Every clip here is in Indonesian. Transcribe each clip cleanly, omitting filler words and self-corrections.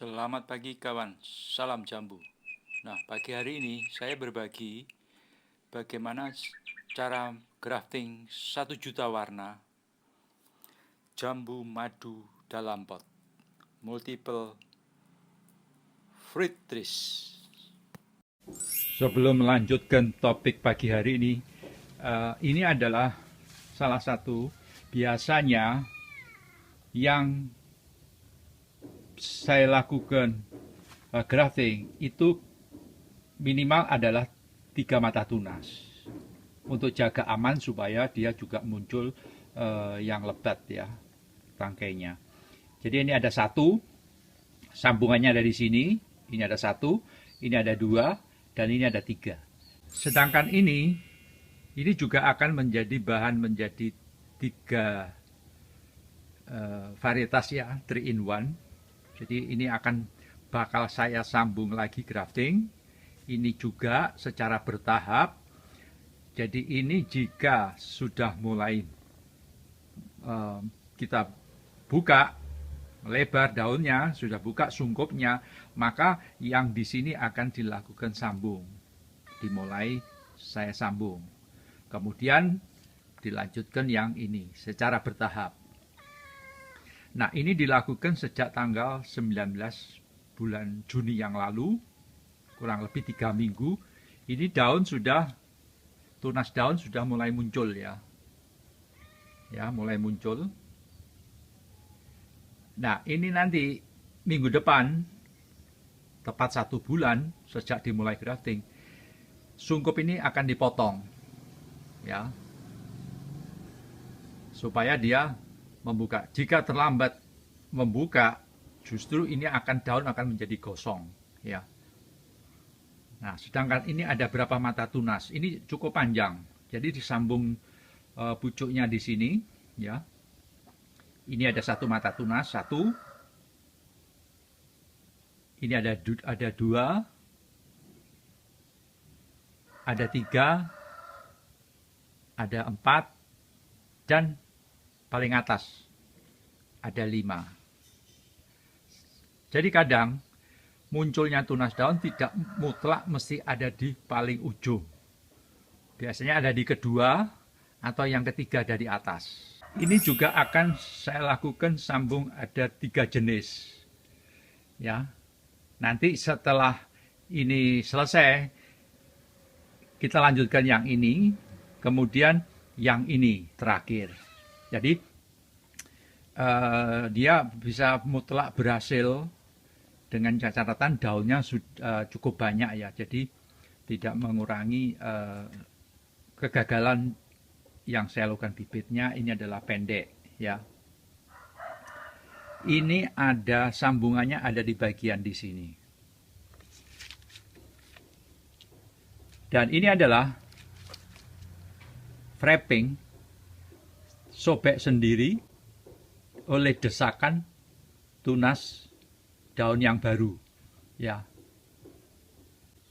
Selamat pagi kawan, salam jambu. Nah, pagi hari ini saya berbagi bagaimana cara grafting 1 juta warna jambu madu dalam pot, multiple fruit trees. Sebelum melanjutkan topik pagi hari ini adalah salah satu biasanya yang saya lakukan grafting itu minimal adalah 3 mata tunas untuk jaga aman supaya dia juga muncul yang lebat ya rangkainya. Jadi ini ada 1, sambungannya ada di sini, ini ada 1, ini ada 2, dan ini ada 3. Sedangkan ini juga akan menjadi bahan menjadi 3 varietas ya, 3 in 1. Jadi ini akan bakal saya sambung lagi grafting. Ini juga secara bertahap. Jadi ini jika sudah mulai kita buka lebar daunnya, sudah buka sungkupnya, maka yang di sini akan dilakukan sambung. Dimulai saya sambung. Kemudian dilanjutkan yang ini secara bertahap. Nah, ini dilakukan sejak tanggal 19 bulan Juni yang lalu, kurang lebih 3 minggu. Ini tunas daun sudah mulai muncul ya. Ya, mulai muncul. Nah, ini nanti minggu depan, tepat 1 bulan sejak dimulai grafting, sungkup ini akan dipotong. Ya. Supaya dia membuka. Jika terlambat membuka, justru ini daun akan menjadi gosong ya. Nah, sedangkan ini ada berapa mata tunas? Ini cukup panjang. Jadi disambung pucuknya di sini ya. Ini ada 1 mata tunas, 1. Ini ada 2, ada 3, ada 4, dan paling atas ada 5. Jadi kadang munculnya tunas daun tidak mutlak mesti ada di paling ujung. Biasanya ada di kedua atau yang ketiga dari atas. Ini juga akan saya lakukan sambung ada 3 jenis. Ya. Nanti setelah ini selesai, kita lanjutkan yang ini, kemudian yang ini terakhir. Jadi dia bisa mutlak berhasil dengan catatan daunnya cukup banyak ya. Jadi tidak mengurangi kegagalan yang saya lakukan bibitnya. Ini adalah pendek ya. Ini ada sambungannya ada di bagian di sini. Dan ini adalah wrapping sobek sendiri oleh desakan tunas daun yang baru ya.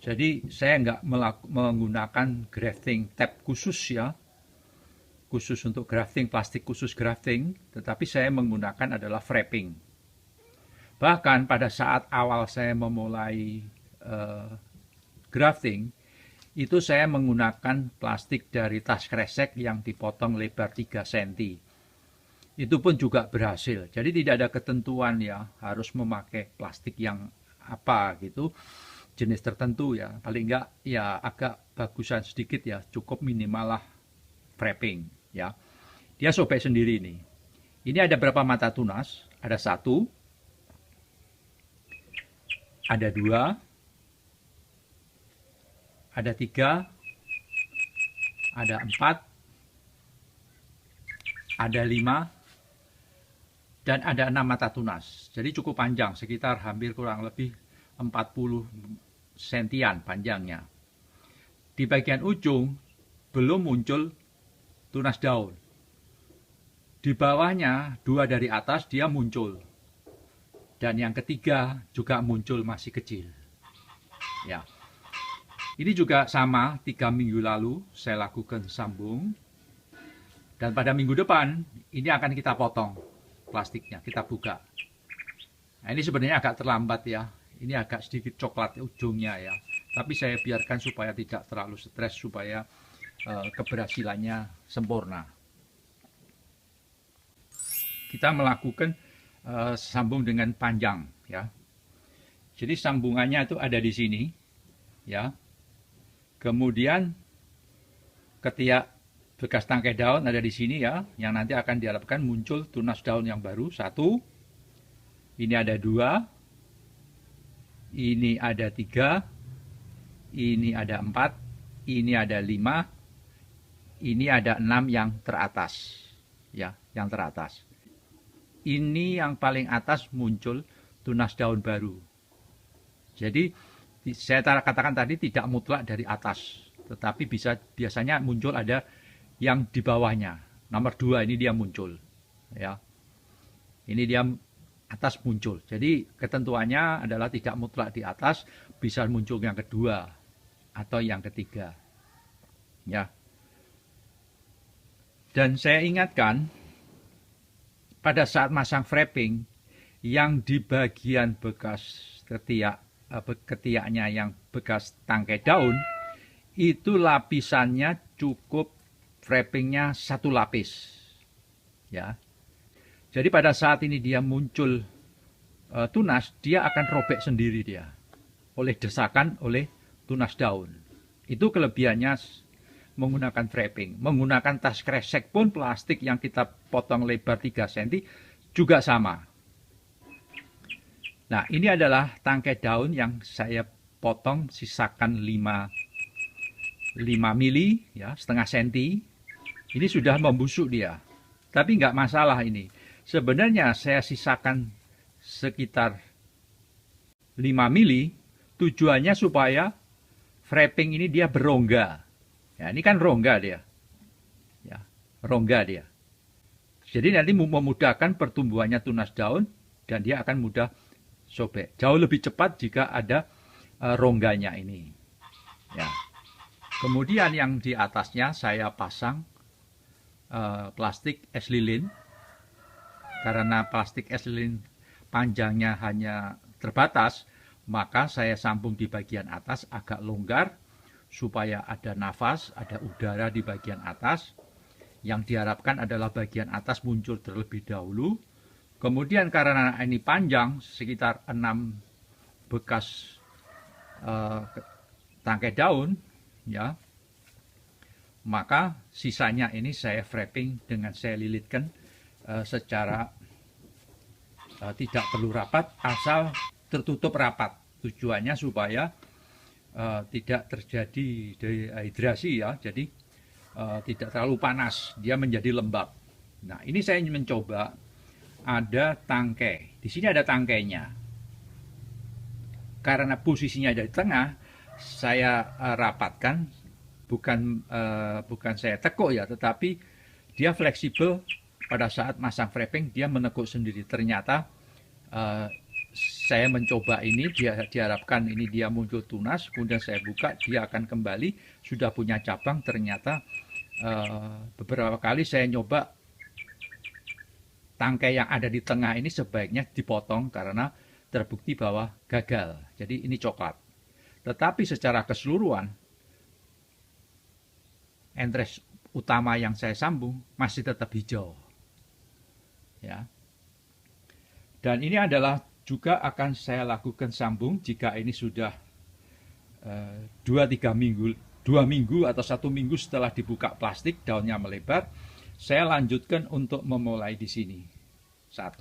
Jadi saya nggak menggunakan grafting tab khusus ya, khusus untuk grafting, plastik khusus grafting, tetapi saya menggunakan adalah wrapping. Bahkan pada saat awal saya memulai grafting, itu saya menggunakan plastik dari tas kresek yang dipotong lebar 3 cm. Itu pun juga berhasil. Jadi tidak ada ketentuan ya, harus memakai plastik yang apa gitu, jenis tertentu ya. Paling enggak ya agak bagusan sedikit ya, cukup minimal lah wrapping ya. Dia sobek sendiri nih. Ini ada berapa mata tunas? Ada 1, ada 2, ada 3, ada 4, ada 5, dan ada 6 mata tunas. Jadi cukup panjang, sekitar hampir kurang lebih 40 sentian panjangnya. Di bagian ujung belum muncul tunas daun. Di bawahnya 2 dari atas dia muncul. Dan yang ketiga juga muncul masih kecil. Ya. Ini juga sama, 3 minggu lalu saya lakukan sambung. Dan pada minggu depan, ini akan kita potong plastiknya, kita buka. Nah, ini sebenarnya agak terlambat ya. Ini agak sedikit coklat ujungnya ya. Tapi saya biarkan supaya tidak terlalu stres, supaya keberhasilannya sempurna. Kita melakukan sambung dengan panjang ya. Jadi sambungannya itu ada di sini ya. Kemudian ketiak bekas tangkai daun ada di sini ya, yang nanti akan diharapkan muncul tunas daun yang baru. Satu, ini ada dua, ini ada tiga, ini ada empat, ini ada lima, ini ada enam yang teratas ya, yang teratas. Ini yang paling atas muncul tunas daun baru. Jadi saya katakan tadi tidak mutlak dari atas, tetapi biasanya muncul ada yang di bawahnya. Nomor 2 ini dia muncul. Ya. Ini dia atas muncul. Jadi ketentuannya adalah tidak mutlak di atas, bisa muncul yang kedua atau yang ketiga. Ya. Dan saya ingatkan, pada saat masang frapping, yang di bagian bekas ketiaknya yang bekas tangkai daun, itu lapisannya cukup frappingnya 1 lapis. Ya. Jadi pada saat ini dia muncul tunas, dia akan robek sendiri dia. Oleh desakan, oleh tunas daun. Itu kelebihannya menggunakan frapping. Menggunakan tas kresek pun plastik yang kita potong lebar 3 cm juga sama. Nah, ini adalah tangkai daun yang saya potong sisakan 5 mili ya, setengah senti. Ini sudah membusuk dia. Tapi nggak masalah ini. Sebenarnya saya sisakan sekitar 5 mili, tujuannya supaya frapping ini dia berongga. Ya, ini kan rongga dia. Ya, rongga dia. Jadi nanti memudahkan pertumbuhannya tunas daun dan dia akan mudah sobek. Jauh lebih cepat jika ada rongganya ini. Ya. Kemudian yang di atasnya saya pasang plastik es lilin. Karena plastik es lilin panjangnya hanya terbatas, maka saya sambung di bagian atas agak longgar supaya ada nafas, ada udara di bagian atas. Yang diharapkan adalah bagian atas muncul terlebih dahulu. Kemudian karena ini panjang, sekitar 6 bekas tangkai daun, ya, maka sisanya ini saya frapping dengan saya lilitkan secara tidak perlu rapat, asal tertutup rapat. Tujuannya supaya tidak terjadi dehidrasi ya, jadi tidak terlalu panas, dia menjadi lembab. Nah, ini saya ingin mencoba ada tangkai. Di sini ada tangkainya. Karena posisinya ada di tengah, saya rapatkan, bukan saya tekuk ya, tetapi dia fleksibel. Pada saat masang frapping dia menekuk sendiri. Ternyata saya mencoba ini, dia diharapkan ini dia muncul tunas, kemudian saya buka, dia akan kembali sudah punya cabang. Ternyata beberapa kali saya nyoba tangkai yang ada di tengah ini sebaiknya dipotong karena terbukti bahwa gagal. Jadi ini coklat. Tetapi secara keseluruhan entres utama yang saya sambung masih tetap hijau. Ya. Dan ini adalah juga akan saya lakukan sambung jika ini sudah 2-3 minggu, 2 minggu atau 1 minggu setelah dibuka plastik, daunnya melebar. Saya lanjutkan untuk memulai di sini. 1,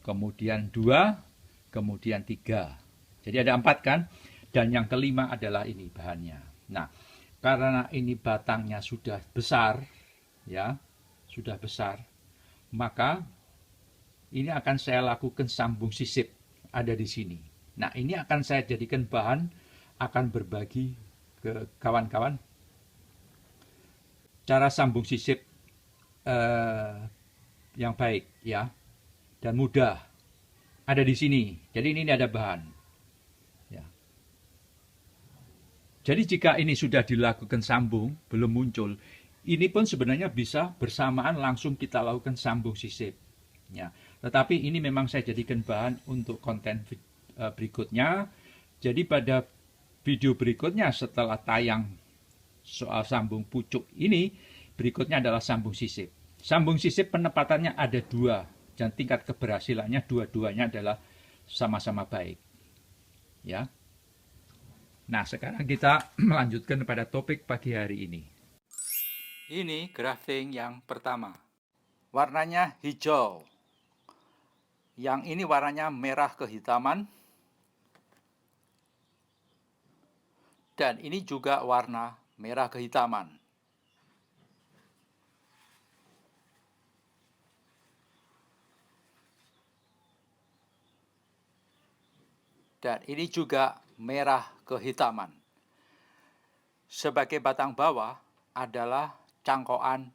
kemudian 2, kemudian 3. Jadi ada 4 kan? Dan yang kelima adalah ini bahannya. Nah, karena ini batangnya sudah besar, ya, sudah besar, maka ini akan saya lakukan sambung sisip ada di sini. Nah, ini akan saya jadikan bahan, akan berbagi ke kawan-kawan cara sambung sisip yang baik ya, dan mudah ada di sini. Jadi ini ada bahan ya. Jadi jika ini sudah dilakukan sambung belum muncul, ini pun sebenarnya bisa bersamaan langsung kita lakukan sambung sisip Ya, tetapi ini memang saya jadikan bahan untuk konten berikutnya. Jadi pada video berikutnya setelah tayang soal sambung pucuk ini, berikutnya adalah sambung sisip. Sambung sisip penempatannya ada dua, dan tingkat keberhasilannya dua-duanya adalah sama-sama baik. Ya. Nah, sekarang kita melanjutkan pada topik pagi hari ini. Ini grafting yang pertama. Warnanya hijau. Yang ini warnanya merah kehitaman. Dan ini juga warna merah kehitaman. Dan ini juga merah kehitaman. Sebagai batang bawah adalah cangkokan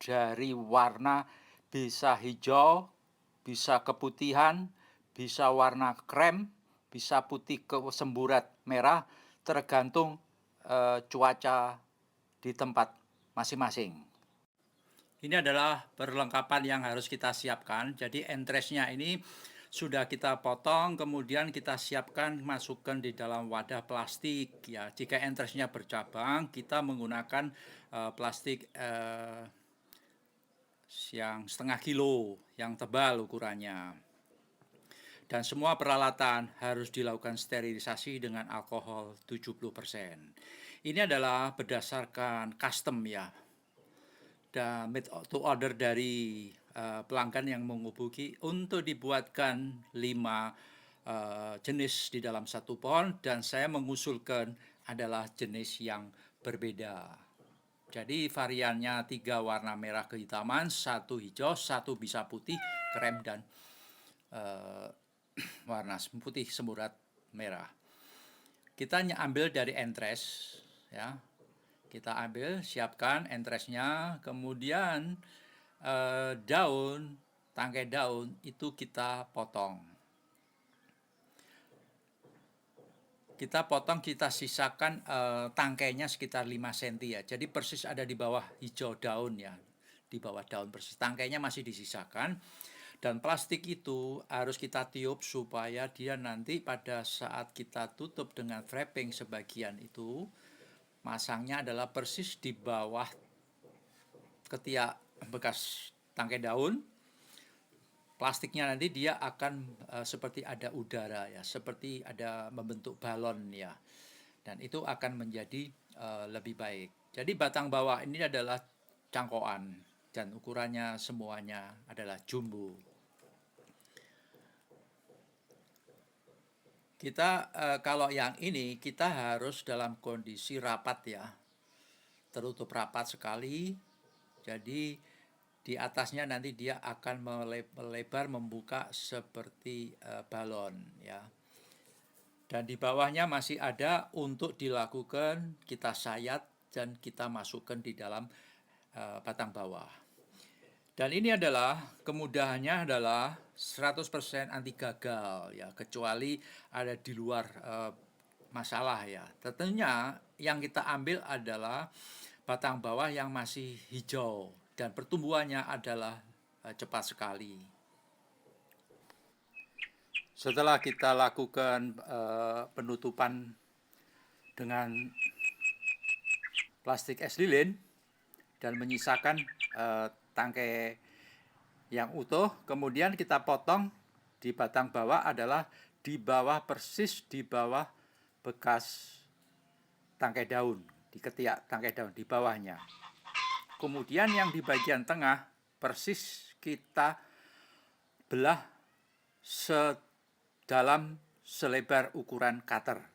dari warna bisa hijau, bisa keputihan, bisa warna krem, bisa putih ke semburat merah, tergantung cuaca di tempat masing-masing. Ini adalah perlengkapan yang harus kita siapkan. Jadi entresnya ini sudah kita potong, kemudian kita siapkan, masukkan di dalam wadah plastik. Ya, jika entresnya bercabang, kita menggunakan plastik yang setengah kilo, yang tebal ukurannya. Dan semua peralatan harus dilakukan sterilisasi dengan alkohol 70%. Ini adalah berdasarkan custom ya, dan made to order dari pelanggan yang menghubungi untuk dibuatkan 5 jenis di dalam satu pohon, dan saya mengusulkan adalah jenis yang berbeda. Jadi variannya 3 warna merah kehitaman, 1 hijau, 1 bisa putih, krem, dan warna putih semburat merah. Kita ambil dari entres ya. Kita ambil, siapkan entresnya, kemudian daun, tangkai daun itu kita potong. Kita sisakan tangkainya sekitar 5 cm ya. Jadi persis ada di bawah hijau daun ya. Di bawah daun persis. Tangkainya masih disisakan. Dan plastik itu harus kita tiup supaya dia nanti pada saat kita tutup dengan wrapping sebagian itu, masangnya adalah persis di bawah ketiak bekas tangkai daun. Plastiknya nanti dia akan seperti ada udara ya, seperti ada membentuk balon ya. Dan itu akan menjadi lebih baik. Jadi batang bawah ini adalah cangkokan dan ukurannya semuanya adalah jumbo. Kita kalau yang ini kita harus dalam kondisi rapat ya, tertutup rapat sekali. Jadi di atasnya nanti dia akan melebar membuka seperti balon ya. Dan di bawahnya masih ada untuk dilakukan kita sayat dan kita masukkan di dalam batang bawah. Dan ini adalah kemudahannya adalah 100% anti gagal ya, kecuali ada di luar masalah ya. Tentunya yang kita ambil adalah batang bawah yang masih hijau dan pertumbuhannya adalah cepat sekali. Setelah kita lakukan penutupan dengan plastik es lilin dan menyisakan tangkai yang utuh, kemudian kita potong di batang bawah adalah di bawah, persis di bawah bekas tangkai daun, di ketiak tangkai daun di bawahnya. Kemudian yang di bagian tengah persis kita belah sedalam selebar ukuran cutter.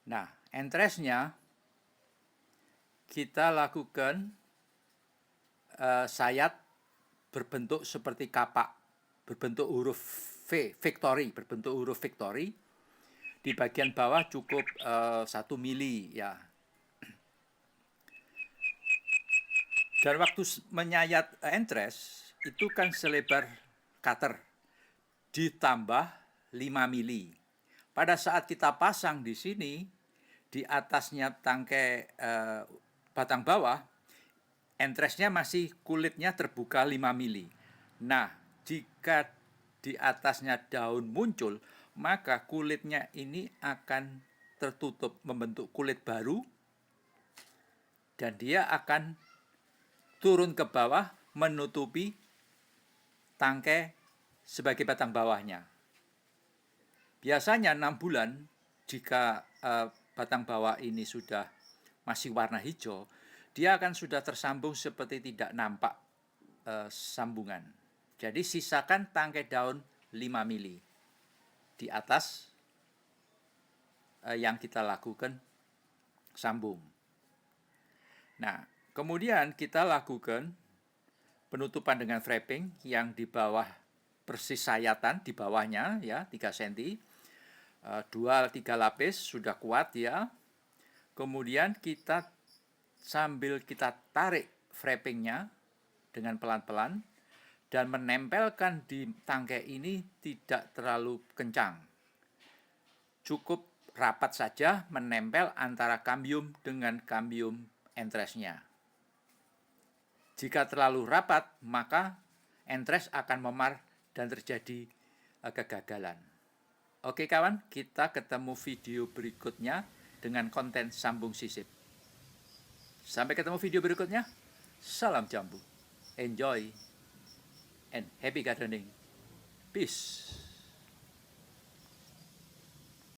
Nah, entresnya kita lakukan sayat berbentuk seperti kapak, berbentuk huruf V, victory, berbentuk huruf victory. Di bagian bawah cukup 1 mili ya. Dan waktu menyayat entres itu kan selebar cutter ditambah 5 mili. Pada saat kita pasang di sini, di atasnya tangkai batang bawah, entresnya masih kulitnya terbuka 5 mili. Nah, jika di atasnya daun muncul, maka kulitnya ini akan tertutup, membentuk kulit baru, dan dia akan turun ke bawah menutupi tangkai sebagai batang bawahnya. Biasanya 6 bulan jika batang bawah ini sudah masih warna hijau, dia akan sudah tersambung seperti tidak nampak sambungan. Jadi sisakan tangkai daun 5 mili di atas yang kita lakukan sambung. Nah, kemudian kita lakukan penutupan dengan wrapping yang di bawah persis sayatan di bawahnya ya 3 cm. 2-3 lapis sudah kuat ya. Kemudian kita sambil kita tarik wrappingnya dengan pelan-pelan dan menempelkan di tangkai ini tidak terlalu kencang. Cukup rapat saja menempel antara kambium dengan kambium entresnya. Jika terlalu rapat, maka entres akan memar dan terjadi kegagalan. Oke kawan, kita ketemu video berikutnya dengan konten sambung sisip. Sampai ketemu video berikutnya. Salam jambu. Enjoy and happy gardening. Peace.